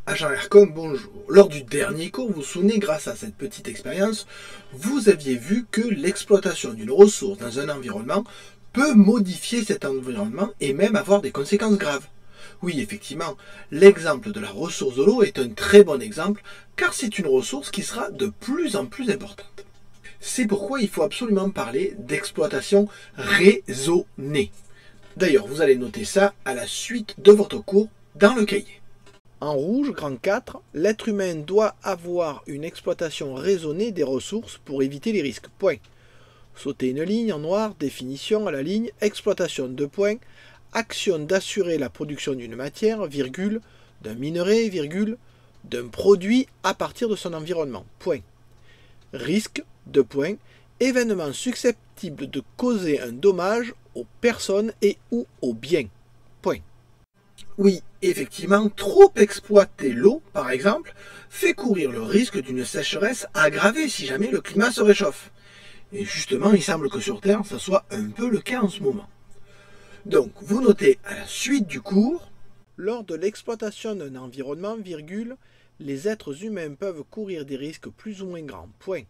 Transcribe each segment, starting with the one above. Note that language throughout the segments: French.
Agent Aircom, bonjour. Lors du dernier cours, vous vous souvenez, grâce à cette petite expérience, vous aviez vu que l'exploitation d'une ressource dans un environnement peut modifier cet environnement et même avoir des conséquences graves. Oui, effectivement, l'exemple de la ressource de l'eau est un très bon exemple, car c'est une ressource qui sera de plus en plus importante. C'est pourquoi il faut absolument parler d'exploitation raisonnée. D'ailleurs, vous allez noter ça à la suite de votre cours dans le cahier. En rouge, grand 4, l'être humain doit avoir une exploitation raisonnée des ressources pour éviter les risques. Point. Sauter une ligne en noir, définition à la ligne, exploitation 2 points, action d'assurer la production d'une matière, virgule, d'un minerai, virgule, d'un produit à partir de son environnement. Point. Risque, 2 points, événement susceptible de causer un dommage aux personnes et ou aux biens. Point. Oui, effectivement, trop exploiter l'eau, par exemple, fait courir le risque d'une sécheresse aggravée si jamais le climat se réchauffe. Et justement, il semble que sur Terre, ça soit un peu le cas en ce moment. Donc, vous notez à la suite du cours, lors de l'exploitation d'un environnement, virgule, les êtres humains peuvent courir des risques plus ou moins grands. Point.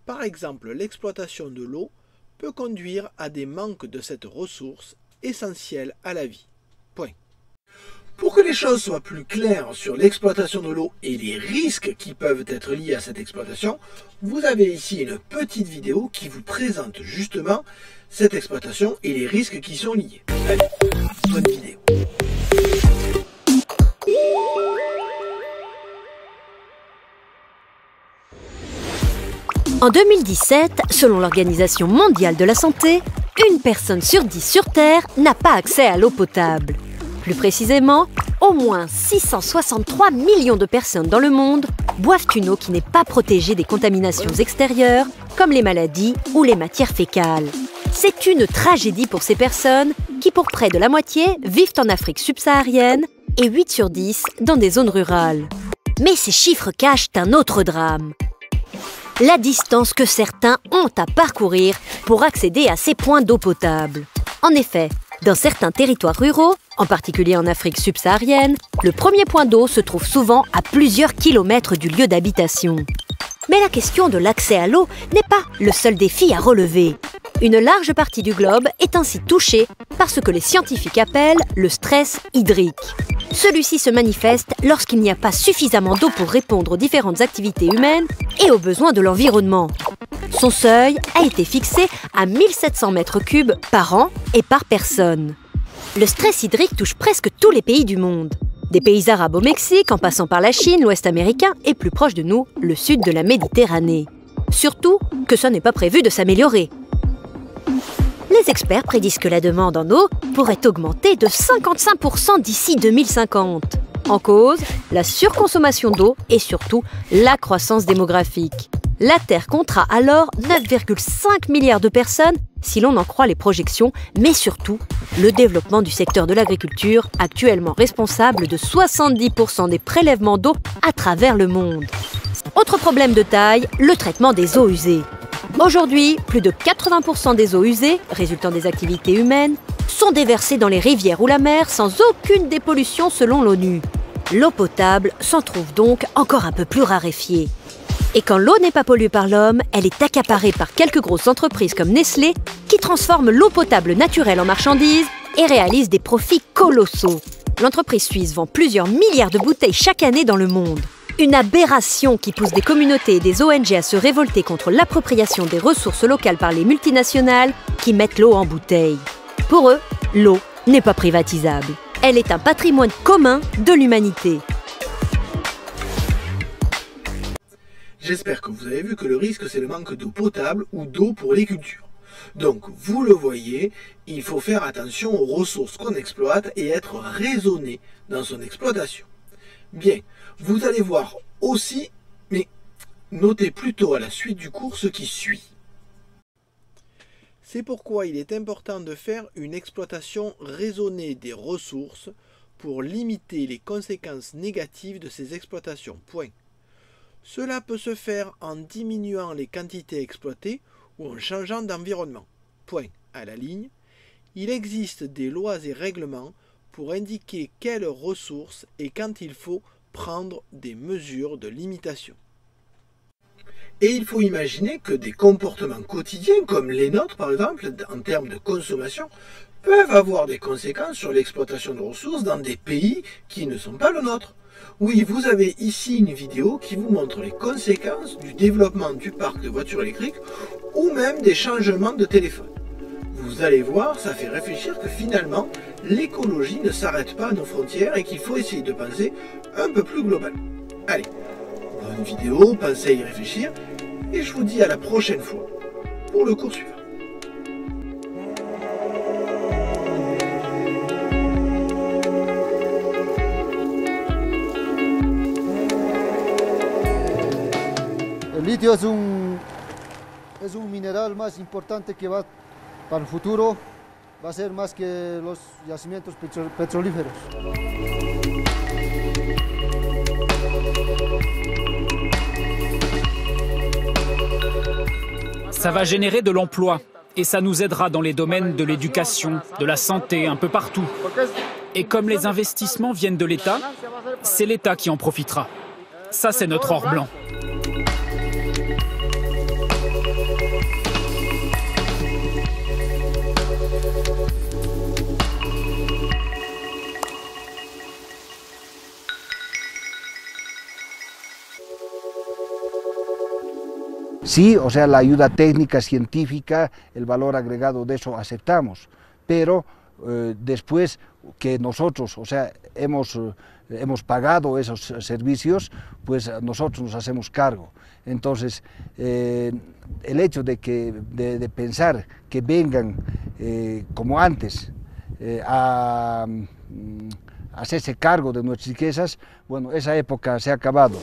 Par exemple, l'exploitation de l'eau peut conduire à des manques de cette ressource essentielle à la vie. Point. Pour que les choses soient plus claires sur l'exploitation de l'eau et les risques qui peuvent être liés à cette exploitation, vous avez ici une petite vidéo qui vous présente justement cette exploitation et les risques qui sont liés. Allez, bonne vidéo. En 2017, selon l'Organisation mondiale de la santé, une personne sur 10 sur Terre n'a pas accès à l'eau potable. Plus précisément, au moins 663 millions de personnes dans le monde boivent une eau qui n'est pas protégée des contaminations extérieures, comme les maladies ou les matières fécales. C'est une tragédie pour ces personnes qui, pour près de la moitié, vivent en Afrique subsaharienne et 8 sur 10 dans des zones rurales. Mais ces chiffres cachent un autre drame. La distance que certains ont à parcourir pour accéder à ces points d'eau potable. En effet, dans certains territoires ruraux, en particulier en Afrique subsaharienne, le premier point d'eau se trouve souvent à plusieurs kilomètres du lieu d'habitation. Mais la question de l'accès à l'eau n'est pas le seul défi à relever. Une large partie du globe est ainsi touchée par ce que les scientifiques appellent le stress hydrique. Celui-ci se manifeste lorsqu'il n'y a pas suffisamment d'eau pour répondre aux différentes activités humaines et aux besoins de l'environnement. Son seuil a été fixé à 1700 mètres cubes par an et par personne. Le stress hydrique touche presque tous les pays du monde. Des pays arabes au Mexique, en passant par la Chine, l'Ouest américain et plus proche de nous, le sud de la Méditerranée. Surtout que ça n'est pas prévu de s'améliorer. Les experts prédisent que la demande en eau pourrait augmenter de 55% d'ici 2050. En cause, la surconsommation d'eau et surtout la croissance démographique. La Terre comptera alors 9,5 milliards de personnes si l'on en croit les projections, mais surtout le développement du secteur de l'agriculture, actuellement responsable de 70% des prélèvements d'eau à travers le monde. Autre problème de taille, le traitement des eaux usées. Aujourd'hui, plus de 80% des eaux usées, résultant des activités humaines, sont déversées dans les rivières ou la mer sans aucune dépollution selon l'ONU. L'eau potable s'en trouve donc encore un peu plus raréfiée. Et quand l'eau n'est pas polluée par l'homme, elle est accaparée par quelques grosses entreprises comme Nestlé qui transforment l'eau potable naturelle en marchandise et réalisent des profits colossaux. L'entreprise suisse vend plusieurs milliards de bouteilles chaque année dans le monde. Une aberration qui pousse des communautés et des ONG à se révolter contre l'appropriation des ressources locales par les multinationales qui mettent l'eau en bouteille. Pour eux, l'eau n'est pas privatisable. Elle est un patrimoine commun de l'humanité. J'espère que vous avez vu que le risque, c'est le manque d'eau potable ou d'eau pour les cultures. Donc, vous le voyez, il faut faire attention aux ressources qu'on exploite et être raisonné dans son exploitation. Bien, vous allez voir aussi, mais notez plutôt à la suite du cours ce qui suit. C'est pourquoi il est important de faire une exploitation raisonnée des ressources pour limiter les conséquences négatives de ces exploitations. Point. Cela peut se faire en diminuant les quantités exploitées ou en changeant d'environnement. Point. À la ligne, il existe des lois et règlements pour indiquer quelles ressources et quand il faut prendre des mesures de limitation. Et il faut imaginer que des comportements quotidiens, comme les nôtres par exemple, en termes de consommation, peuvent avoir des conséquences sur l'exploitation de ressources dans des pays qui ne sont pas le nôtre. Oui, vous avez ici une vidéo qui vous montre les conséquences du développement du parc de voitures électriques ou même des changements de téléphone. Vous allez voir, ça fait réfléchir que finalement, l'écologie ne s'arrête pas à nos frontières et qu'il faut essayer de penser un peu plus global. Allez, bonne vidéo, pensez à y réfléchir et je vous dis à la prochaine fois pour le cours suivant. El litio es un mineral más importante que va para el futuro, va a ser más que los yacimientos petrolíferos. Ça va générer de l'emploi et ça nous aidera dans les domaines de l'éducation, de la santé, un peu partout. Et comme les investissements viennent de l'État, c'est l'État qui en profitera. Ça, c'est notre or blanc. Sí, o sea, la ayuda técnica, científica, el valor agregado de eso aceptamos, pero después que nosotros, o sea, hemos pagado esos servicios, pues nosotros nos hacemos cargo. Entonces, el hecho de pensar que vengan, como antes, a hacerse cargo de nuestras riquezas, bueno, esa época se ha acabado.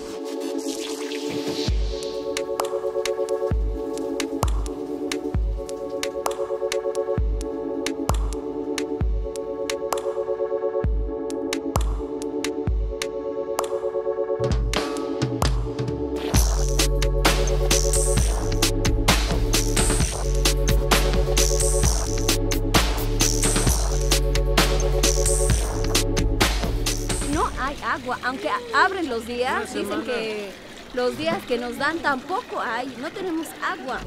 Agua, aunque abren los días, dicen que los días que nos dan tampoco hay, no tenemos agua.